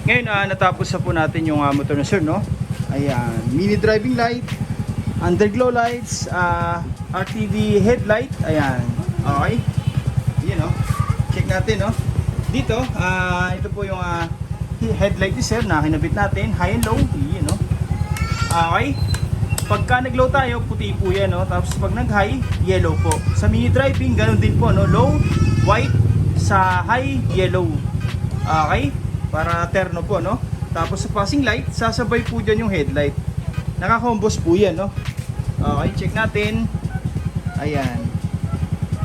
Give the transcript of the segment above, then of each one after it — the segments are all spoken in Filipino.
Ngayon, natapos na po natin yung motor na sir, no? Ayan, mini driving light, underglow lights, RTD headlight. Ayan, okay. Yan, no? Check natin, no? Dito, ito po yung headlight ni sir na kinabit natin, high and low. Yan, no? Okay. Pagka nag-low tayo, puti po yan, no? Tapos pag nag-high, yellow po. Sa mini driving, ganun din po, no? Low, white, sa high, yellow. Okay? Para terno po, no? Tapos sa passing light, sasabay po dyan yung headlight. Nakakombos po yan, no? Okay, check natin. Ayan.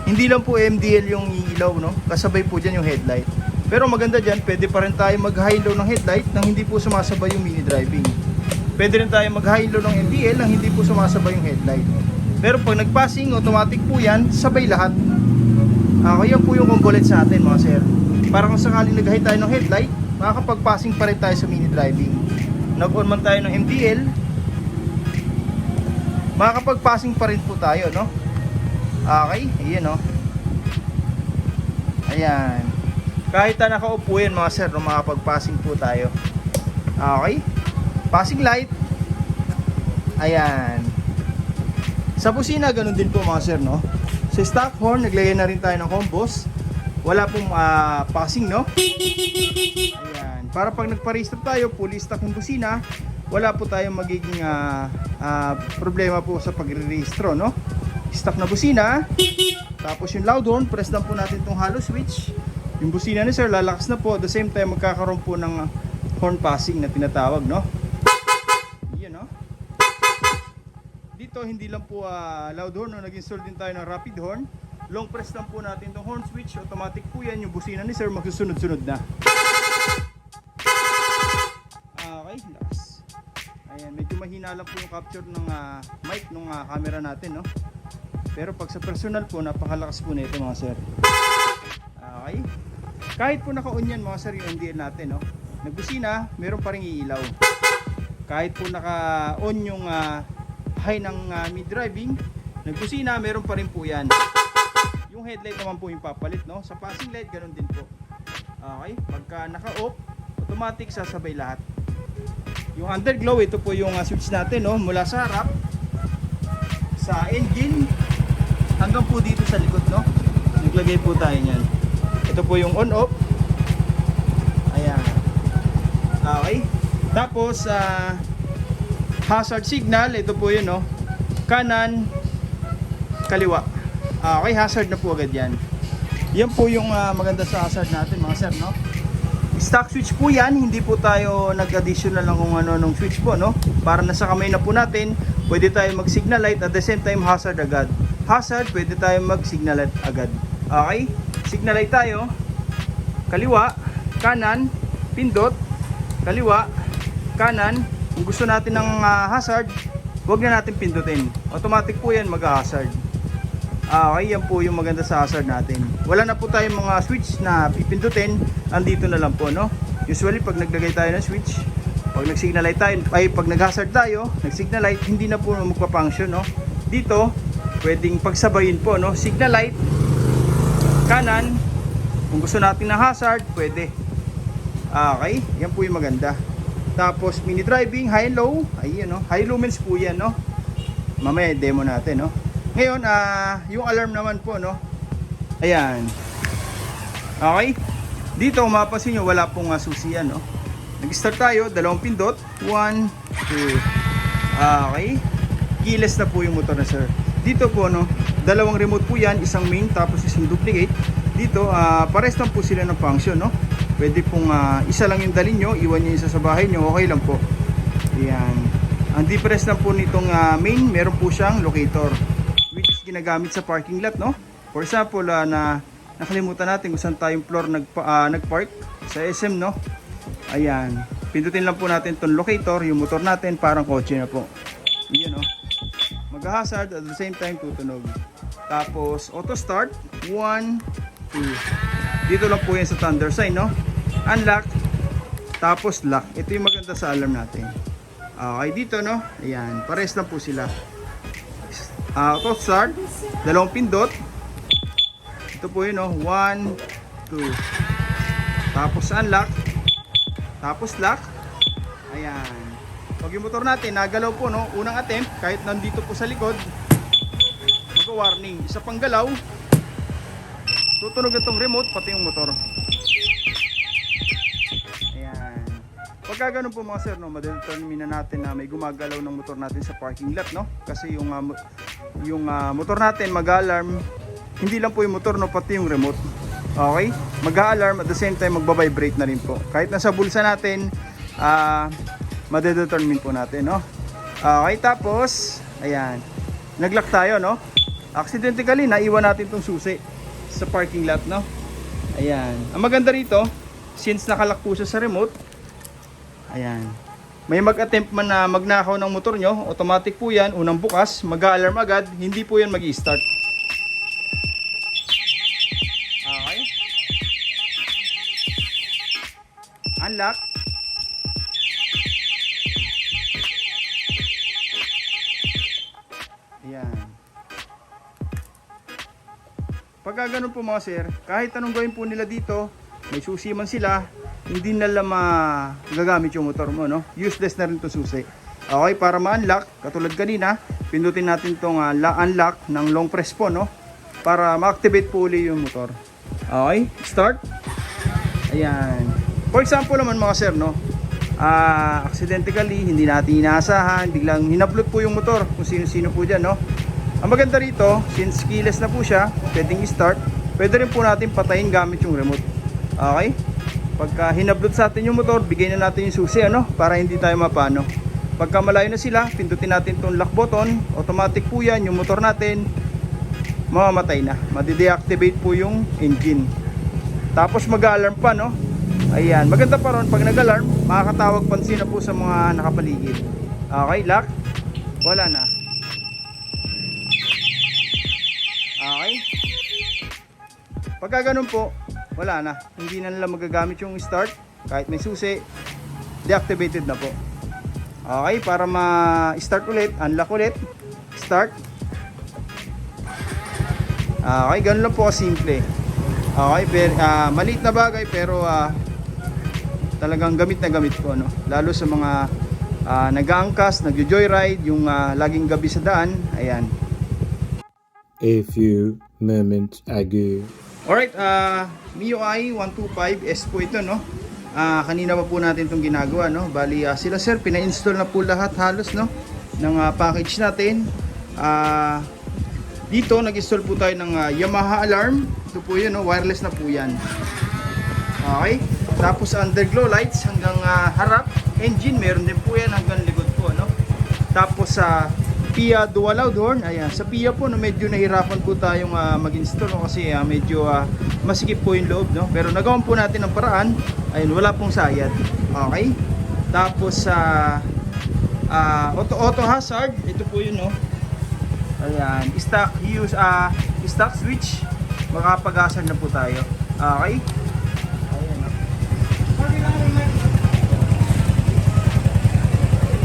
Hindi lang po MDL yung ilaw, no? Kasabay po dyan yung headlight. Pero maganda dyan, pwede pa rin tayo mag-high-low ng headlight nang hindi po sumasabay yung mini driving. Pwede rin tayo mag-high-low ng MDL nang hindi po sumasabay yung headlight. Pero pag nag-passing, automatic po yan, sabay lahat. Kaya po yung combo lights natin, mga sir. Para kung sakaling nag-high tayo ng headlight, makakapag-passing pa rin tayo sa mini driving. Nag-on man tayo ng MDL, makakapag-passing pa rin po tayo, no? Okay, ayan, no? Ayan. Kahit na nakaupo yan, mga sir, no, makakapag-passing po tayo. Okay. Passing light. Ayan. Sa busina, ganun din po, mga sir, no? Sa stock horn, naglagay na rin tayo ng combos. Wala pong passing, no? Ayan. Para pag nagpa-restart tayo, fully stock yung busina, wala po tayong magiging problema po sa pagre-rehistro, no? Stock na busina. Tapos yung loud horn, press lang po natin itong hollow switch. Yung busina ni sir, lalakas na po. At the same time, magkakaroon po ng horn passing na tinatawag, no? Yan, no? Dito, hindi lang po loud horn, no? Nag-install din tayo ng rapid horn. Long press lang po natin itong horn switch. Automatic po yan. Yung busina ni sir, magsusunod-sunod na. Okay, lakas. Ayan, medyo mahina lang po yung capture ng mic ng camera natin, no? Pero pag sa personal po, napakalakas po nito, mga sir. Okay. Kahit po naka-on yan, mga sir, yung MDL natin, no? Nagbusina, meron pa rin iilaw. Kahit po naka-on yung high ng mid-driving, nagbusina, meron pa rin po yan. Yung headlight naman po yung papalit, no? Sa passing light, ganun din po. Okay. Pagka naka-off, automatic sasabay lahat. Yung underglow, ito po yung switch natin, no? Mula sa harap, sa engine, hanggang po dito sa likod, no? Naglagay po tayo niyan. Ito po yung on-off. Ayan. Okay. Tapos, hazard signal, ito po yun, no? Kanan, kaliwa. Okay, hazard na po agad yan. Yan po yung maganda sa hazard natin, mga sir, no? Stock switch po yan, hindi po tayo nag-additional ng kung ano nung switch po, no? Para nasa kamay na po natin, pwede tayo mag-signal light at the same time hazard agad. Hazard, pwede tayo mag-signal light agad. Okay? Signal light tayo. Kaliwa, kanan, pindot, kaliwa, kanan. Kung gusto natin ng hazard, huwag na natin pindutin. Automatic po yan mag-hazard. Okay, yan po yung maganda sa hazard natin. Wala na po tayong mga switch na pipindutin. Andito na lang po, no? Usually, pag naglagay tayo ng switch, pag nag-signal light tayo, pag nag-hazard tayo, nag-signal light, hindi na po magpa-function, no? Dito, pwedeng pagsabayin po, no? Signal light, kanan, kung gusto natin ng hazard, pwede. Okay, yan po yung maganda. Tapos, mini driving, high and low, ayun, no? High lumens po yan, no? Mamaya, demo natin, no? Ngayon, yung alarm naman po, no? Ayan. Okay. Dito, kung mapapansin nyo, wala pong susi yan, no? Nag-start tayo, dalawang pindot. 1, 2. Okay. Keyless na po yung motor na, sir. Dito po, no? Dalawang remote po yan. Isang main, tapos isang duplicate. Dito, pares lang po sila ng function, no? Pwede pong isa lang yung dalhin nyo, iwan nyo isa sa bahay nyo, okay lang po. Ayan. Ang difference lang po nitong main, meron po siyang locator, which is ginagamit sa parking lot, no? For example, nakalimutan natin kung saan tayong floor nagpark sa SM, no? Ayan. Pindutin lang po natin itong locator, yung motor natin, parang kotse na po. Ayan, no? Mag-hazard at the same time tutunog. Tapos, auto start. 1, 2. Dito lang po yan sa thunder sign, no? Unlock. Tapos lock. Ito yung maganda sa alarm natin. Okay, dito, no? Ayan. Pares lang po sila. Auto start. Dalawang pindot. Ito po yun, no? 1, 2. Tapos unlock. Tapos lock. Ayan. Pag yung motor natin nagalaw po, no, unang attempt, kahit nandito po sa likod, mag-warning. Isa pang galaw, tutunog itong remote, pati yung motor. Ayan. Pagka ganun po mga sir, no, madetermine na natin na may gumagalaw ng motor natin sa parking lot, no? Kasi yung motor natin mag-alarm, hindi lang po yung motor, no, pati yung remote. Okay? Mag-alarm at the same time magbabibrate na rin po. Kahit nasa bulsa natin, madedetermine po natin, no? Okay, tapos ayan, naglock tayo, no? Accidentally naiwan natin tong susi sa parking lot, no? Ayan, ang maganda rito, since nakalock po siya sa remote, ayan, may mag-attempt man na magnakaw ng motor nyo, automatic po yan, unang bukas, mag-alarm agad, hindi po yan mag-i-start. Okay, unlock. Ayan. Pagka ganun po mga sir, kahit anong gawin po nila dito, may susi man sila, hindi nila magagamit yung motor mo, no? Useless na rin to susi. Okay, para ma-unlock, katulad kanina, pindutin natin tong unlock ng long press po, no? Para ma-activate po uli yung motor. Okay, start. Ayan. For example naman mga sir, no? Accidentally, hindi natin inaasahan, biglang hinablot po yung motor, kung sino-sino po dyan, no? Ang maganda rito, since keyless na po siya, pwedeng i-start, pwede rin po natin patayin gamit yung remote. Okay? Pagka hinablot sa atin yung motor, bigay na natin yung susi, ano? Para hindi tayo mapano. Pagka malayo na sila, pindutin natin itong lock button, automatic po yan, yung motor natin, mamamatay na. Madi-deactivate po yung engine. Tapos mag-alarm pa, no? Ayan, maganda pa ron pag nag-alarm, makakatawag pansin na po sa mga nakapaligid. Okay, lock. Wala na. Okay. Pagka ganun po, wala na. Hindi na nila magagamit yung start. Kahit may susi, deactivated na po. Okay, para ma-start ulit, unlock ulit, start. Okay, ganun lang po simple. Okay, maliit na bagay pero talagang gamit na gamit ko, no? Lalo sa mga nag-aangkas, nagjo-joyride, yung laging gabi sa daan, ayan. A few moments ago. Alright, MIUI 125S po ito, no? Kanina pa po natin itong ginagawa, no? Bali, sila sir, pina-install na po lahat halos, no? Ng package natin. Dito, nag-install po tayo ng Yamaha alarm. Ito po yun, no? Wireless na po yan. Okay? Tapos underglow lights hanggang harap. Engine, meron din po yan hanggang likod po, no? Tapos PIA dual loud horn. Ayan, sa PIA po, no, medyo nahirapan po tayong mag-install, no? Kasi medyo masikip po yung loob, no? Pero nagawan po natin ng paraan. Ayun, wala pong sayad. Okay? Tapos auto hazard. Ito po yun, no? Ayan, stock switch. Makapag-hazard na po tayo. Okay?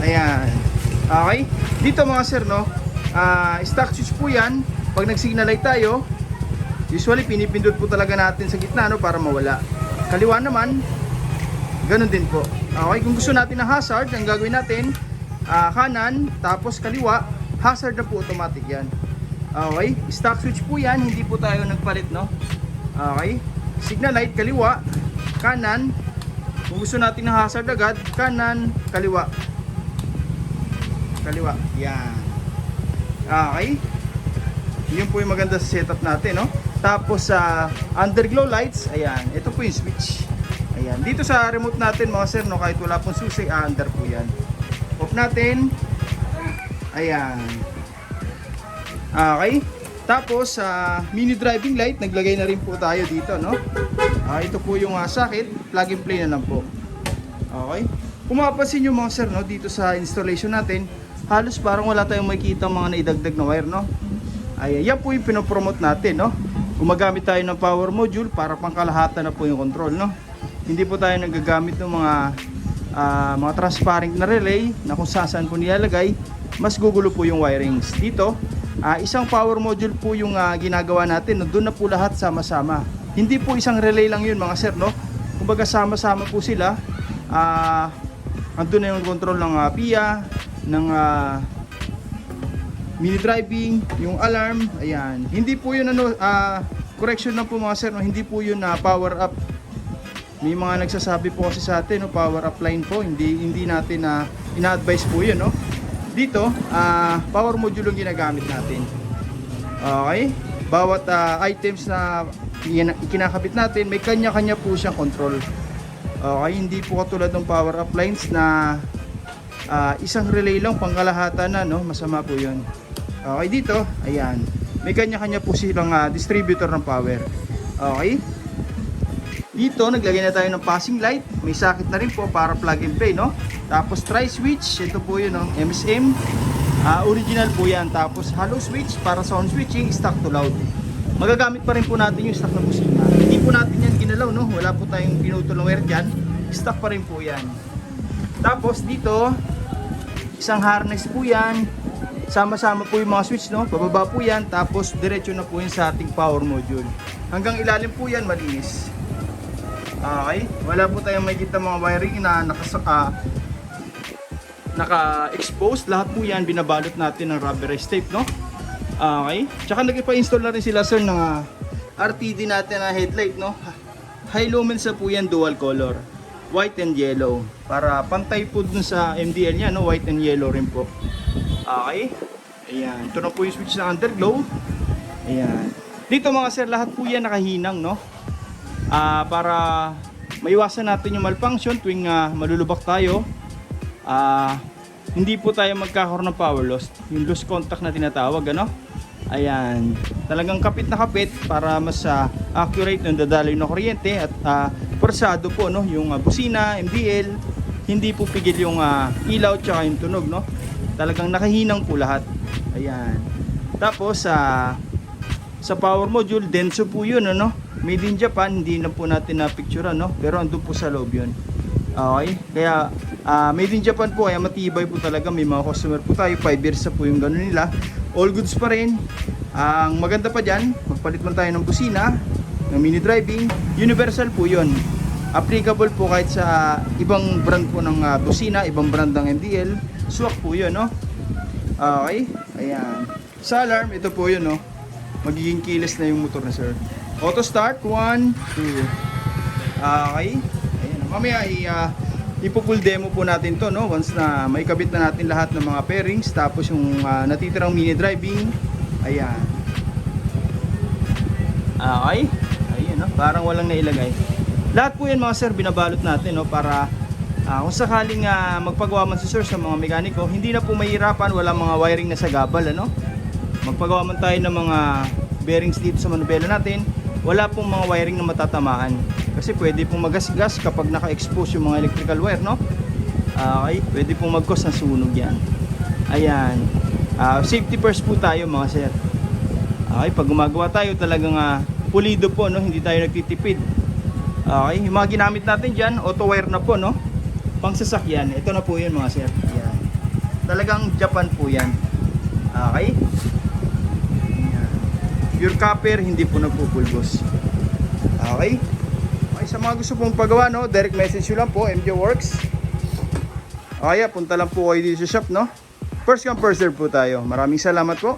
Ayan. Okay? Dito mga sir, no? Stock switch po yan. Pag nag-signal light tayo, usually pinipindot po talaga natin sa gitna, no? Para mawala. Kaliwa naman, ganun din po. Okay? Kung gusto natin ng hazard, ang gagawin natin, kanan, tapos kaliwa, hazard na po automatic yan. Okay? Stock switch po yan, hindi po tayo nagpalit, no? Okay? Signal light, kaliwa, kanan. Kung gusto natin ng hazard agad, kanan, kaliwa. Kaliwa, yan. Okay? Yun po yung maganda sa setup natin, no? Tapos underglow lights, ayan. Ito po yung switch. Ayan. Dito sa remote natin mga sir, no, kahit wala pong susi, under po yan. Off natin. Ayan. Okay? Tapos mini driving light, naglagay na rin po tayo dito, no? Ito po yung socket, plug and play na lang po. Okay? Kung mapapansin nyo mga sir, no, dito sa installation natin, halos parang wala tayong makikita mga naidagdag na wire, no? Ayan, yan po yung pinopromote natin, no? Gumagamit tayo ng power module para pangkalahatan na po yung control, no? Hindi po tayo nagagamit ng mga transparent na relay na kung saan po nilalagay, mas gugulo po yung wirings. Dito, isang power module po yung ginagawa natin, no? Doon na po lahat sama-sama. Hindi po isang relay lang yun mga sir, no? Kumbaga sama-sama po sila andun na yung control ng PIA, ng mini driving, yung alarm, ayan. Hindi po yun correction lang po mga sir, no? Hindi po yun power up. May mga nagsasabi po kasi sa atin, no, power up line po, hindi natin ina-advise po yun, no. Dito, power module yung ginagamit natin. Okay? Bawat items na ikinakabit natin, may kanya-kanya po siyang control. Okay, hindi po katulad ng power up lines na isang relay lang pangkalahatan na, no, masama po 'yun. Okay, dito, ayan. May kanya-kanya po silang distributor ng power. Okay? Dito naglagay na tayo ng passing light, may socket na rin po para plug and play, no? Tapos tri-switch, ito po 'yun, no, MSM. Original po 'yan. Tapos hollow switch para sound switching, stock to loud. Magagamit pa rin po natin yung stock na busina. Hindi po natin yan ginalaw, no? Wala po tayong pinutol ng wire dyan. Stock pa rin po yan. Tapos dito, isang harness po yan. Sama-sama po yung mga switch, no? Bababa po yan. Tapos diretso na po yan sa ating power module. Hanggang ilalim po yan, malinis. Okay? Wala po tayong makikita mga wiring na naka-expose. Lahat po yan, binabalot natin ng rubberized tape, no? Okay. Tsaka nagpa-install na rin sila sir ng RTD natin na headlight, no. High lumens na po yan, dual color, white and yellow, para pantay po dun sa MDL niya, no, white and yellow rin po. Okay. Ayan, ito na po yung switch na underglow. Ayan. Dito mga sir, lahat po yan nakahinang, no. Para maiwasan natin yung malfunction tuwing malulubak tayo. Hindi po tayo magkakaroon ng power loss, yung loose contact na tinatawag, ano. Ayan, talagang kapit na kapit para mas accurate ng dadaloy ng kuryente at forsado po, no, yung busina, MDL, hindi po pigil yung ilaw tsaka yung tunog, no. Talagang nakahinang po lahat. Ayan. Tapos sa power module, Denso po yun, ano. Made in Japan, hindi na po natin na-picturean, no, pero andun po sa loob yun. Okay, kaya made in Japan po, kaya matibay po talaga. May mga customer po tayo, 5 years na po yung gano'n nila. All goods pa rin. Ang maganda pa dyan, magpalit man tayo ng busina, ng mini driving, universal po yun. Applicable po kahit sa ibang brand po ng busina, ibang brand ng MDL. Swak po yun, no? Okay, ayan. Sa alarm, ito po yun, no? Magiging keyless na yung motor na sir. Auto start, 1, 2. Okay. Mamaya ipo-full demo po natin to, no, once na may kabit na natin lahat ng mga pairings, tapos yung natitirang mini driving. Ayan. Okay. Ayun, no, parang walang nailagay. Lahat po yan mga sir, binabalot natin, no, para kung sakaling magpagawa man si sir sa mga mekaniko, hindi na po mahirapan, wala mga wiring na sa gabal, ano. Magpagawa man tayo ng mga bearings dito sa manubela natin, wala pong mga wiring na matatamaan. Kasi pwede pong magasgas kapag naka-expose yung mga electrical wire, no? Okay, pwede pong mag-cause ng sunog yan. Ayan. Safety first po tayo mga sir. Okay, pag gumagawa tayo talagang pulido po, no? Hindi tayo nagtitipid. Okay, yung mga ginamit natin dyan, auto wire na po, no? Pang sasakyan, ito na po yun mga sir. Ayan. Talagang Japan po yan. Okay. Ayan. Pure copper, hindi po nagpupulgos. Okay. Sa mga gusto pong pagawa, no, direct message nyo lang po, MJ Works. Okay, punta lang po kayo dito sa shop, no. First come, first serve po tayo. Maraming salamat po.